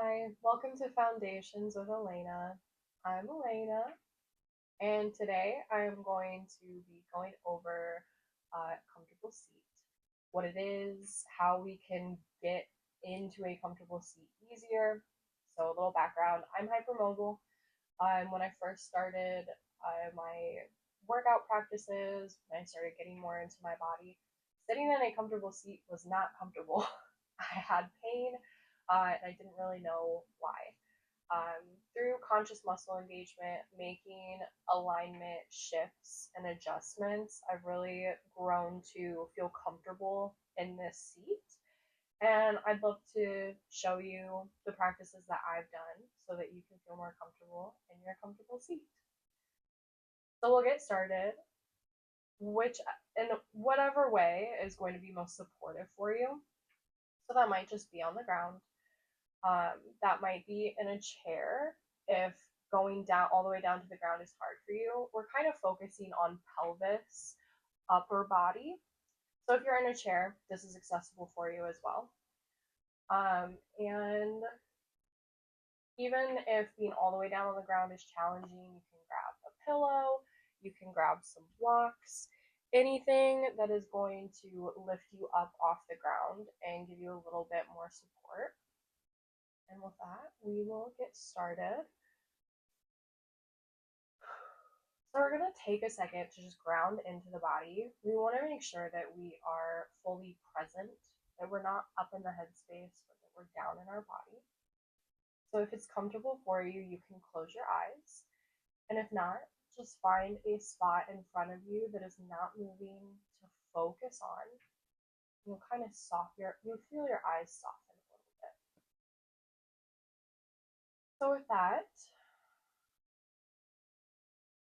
Hi, welcome to Foundations with Elena. I'm Elena, and today I'm going to be going over comfortable seat, what it is, how we can get into a comfortable seat easier. So, a little background: I'm hypermobile. When I first started my workout practices, when I started getting more into my body, sitting in a comfortable seat was not comfortable. I had pain, and I didn't really know why. Through conscious muscle engagement, making alignment shifts and adjustments, I've really grown to feel comfortable in this seat. And I'd love to show you the practices that I've done so that you can feel more comfortable in your comfortable seat. So we'll get started, which in whatever way is going to be most supportive for you. So that might just be on the ground. That might be in a chair if going down all the way down to the ground is hard for you. We're kind of focusing on pelvis, upper body. So if you're in a chair, this is accessible for you as well. And even if being all the way down on the ground is challenging, you can grab a pillow, you can grab some blocks, anything that is going to lift you up off the ground and give you a little bit more support. And with that, we will get started. So we're going to take a second to just ground into the body. We want to make sure that we are fully present, that we're not up in the headspace, but that we're down in our body. So if it's comfortable for you, you can close your eyes. And if not, just find a spot in front of you that is not moving to focus on. You'll kind of you'll feel your eyes soften a little bit. So with that,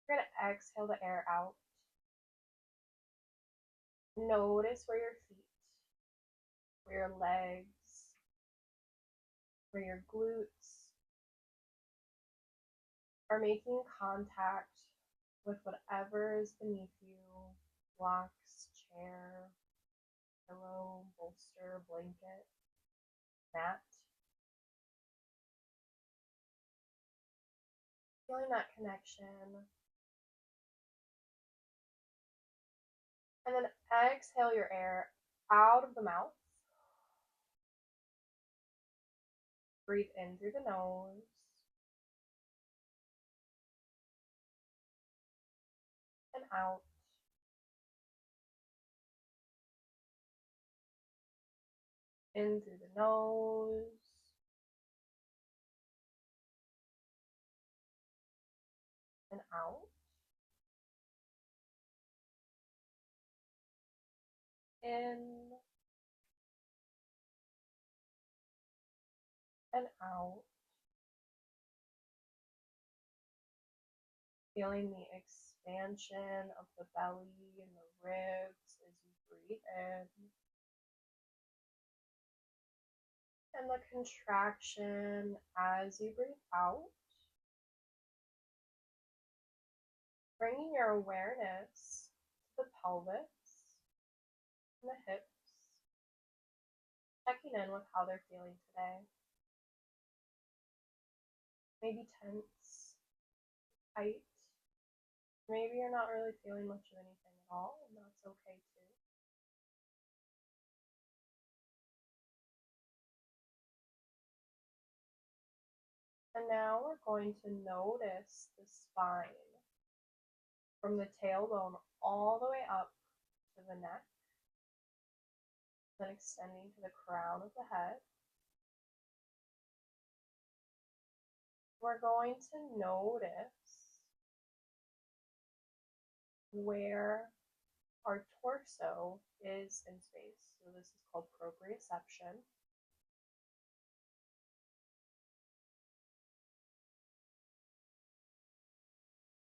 you're going to exhale the air out. Notice where your feet, where your legs, where your glutes are making contact with whatever is beneath you: blocks, chair, pillow, bolster, blanket, mat. Feeling that connection. And then exhale your air out of the mouth. Breathe in through the nose. And out. In through the nose. And out. In. And out. Feeling the expansion of the belly and the ribs as you breathe in. And the contraction as you breathe out. Bringing your awareness to the pelvis and the hips. Checking in with how they're feeling today. Maybe tense, tight. Maybe you're not really feeling much of anything at all, and that's okay too. And now we're going to notice the spine from the tailbone all the way up to the neck, then extending to the crown of the head. We're going to notice where our torso is in space. So this is called proprioception.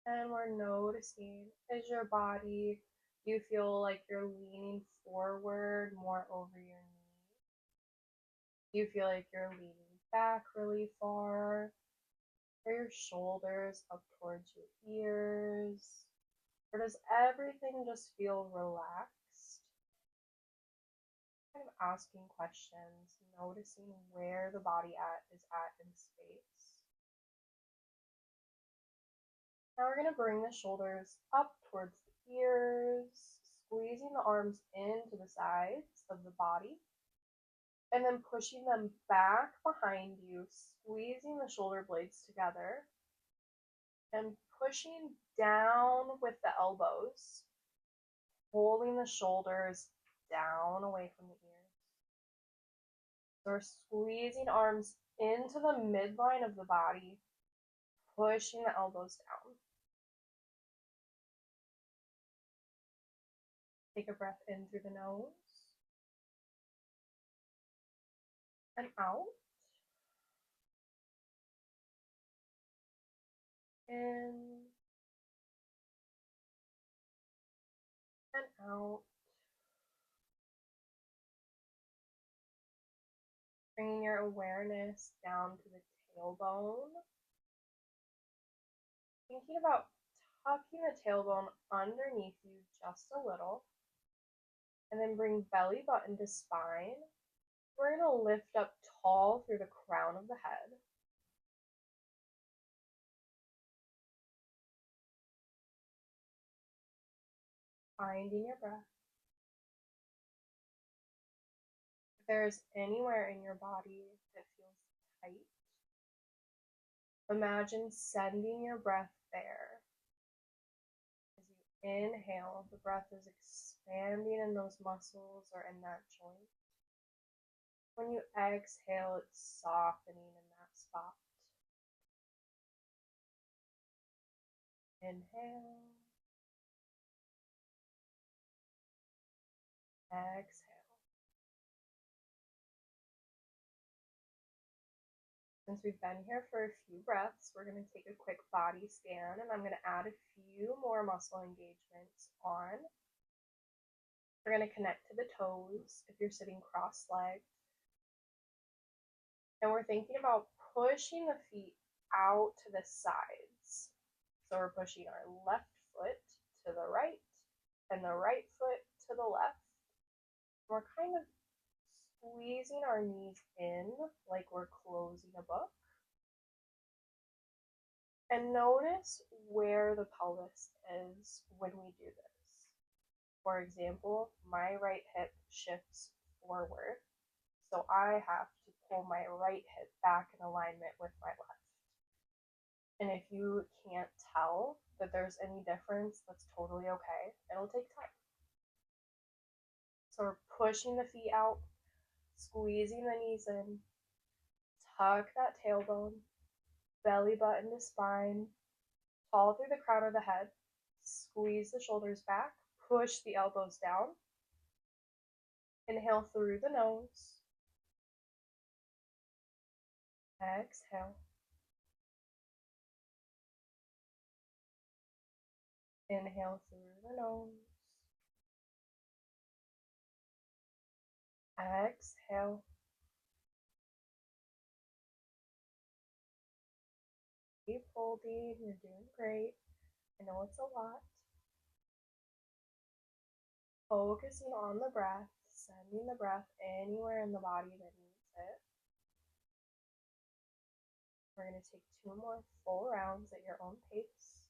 And we're noticing, is your body, do you feel like you're leaning forward more over your knee? Do you feel like you're leaning back really far? Are your shoulders up towards your ears? Or does everything just feel relaxed? Kind of asking questions, noticing where the body is at in space. Now we're going to bring the shoulders up towards the ears, squeezing the arms into the sides of the body, and then pushing them back behind you, squeezing the shoulder blades together, and pushing down with the elbows, holding the shoulders down away from the ears. So we're squeezing arms into the midline of the body, pushing the elbows down. Take a breath in through the nose and out. In and out. Bringing your awareness down to the tailbone. Thinking about tucking the tailbone underneath you just a little. And then bring belly button to spine. We're going to lift up tall through the crown of the head. Finding your breath. If there's anywhere in your body that feels tight, imagine sending your breath there. As you inhale, the breath is expanding in those muscles or in that joint. When you exhale, it's softening in that spot. Inhale. Exhale. Since we've been here for a few breaths, we're going to take a quick body scan, and I'm going to add a few more muscle engagements on. We're going to connect to the toes if you're sitting cross-legged. And we're thinking about pushing the feet out to the sides. So we're pushing our left foot to the right and the right foot to the left. We're kind of squeezing our knees in like we're closing a book. And notice where the pelvis is when we do this. For example, my right hip shifts forward, so I have to pull my right hip back in alignment with my left. And if you can't tell that there's any difference, that's totally okay. It'll take time. So we're pushing the feet out, squeezing the knees in, tuck that tailbone, belly button to spine, tall through the crown of the head, squeeze the shoulders back, push the elbows down, inhale through the nose, exhale, inhale through the nose, exhale, keep holding, you're doing great. I know it's a lot. Focusing on the breath, sending the breath anywhere in the body that needs it. We're going to take 2 more full rounds at your own pace.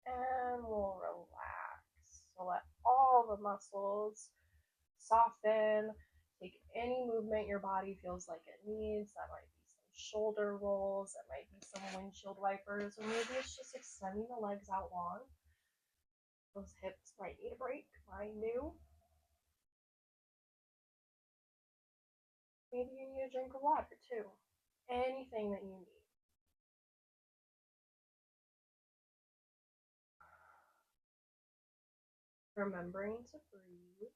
And we'll relax. So let all the muscles soften. Take any movement your body feels like it needs. That might be some shoulder rolls, that might be some windshield wipers, or maybe it's just extending the legs out long. Those hips might need a break. Mine do. Maybe you need a drink of water too. Anything that you need. Remembering to breathe.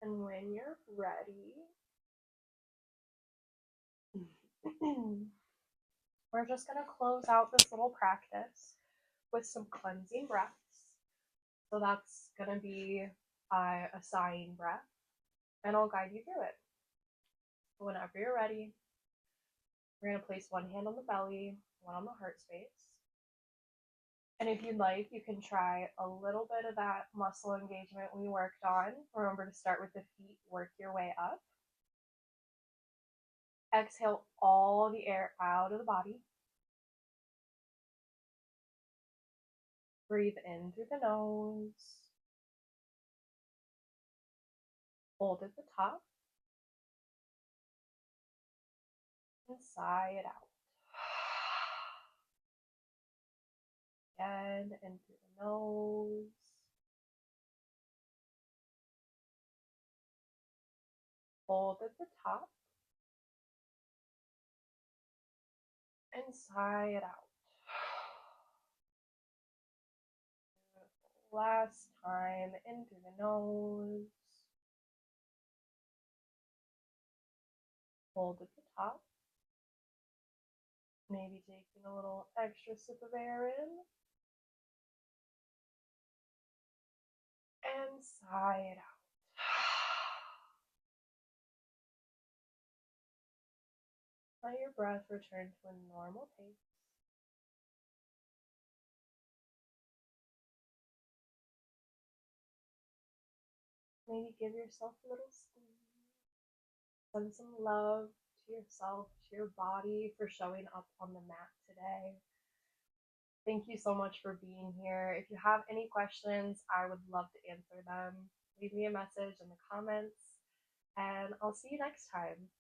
And when you're ready, we're just going to close out this little practice with some cleansing breaths. So that's going to be a sighing breath, and I'll guide you through it. So whenever you're ready, we're going to place one hand on the belly, one on the heart space. And if you'd like, you can try a little bit of that muscle engagement we worked on. Remember to start with the feet, work your way up. Exhale all the air out of the body. Breathe in through the nose. Hold at the top. And sigh it out. Again, in through the nose. Hold at the top. And sigh it out. Last time, in through the nose. Hold at the top. Maybe taking a little extra sip of air in. And sigh it out. Let your breath return to a normal pace. Maybe give yourself a little squeeze. Send some love to yourself, to your body for showing up on the mat today. Thank you so much for being here. If you have any questions, I would love to answer them. Leave me a message in the comments, and I'll see you next time.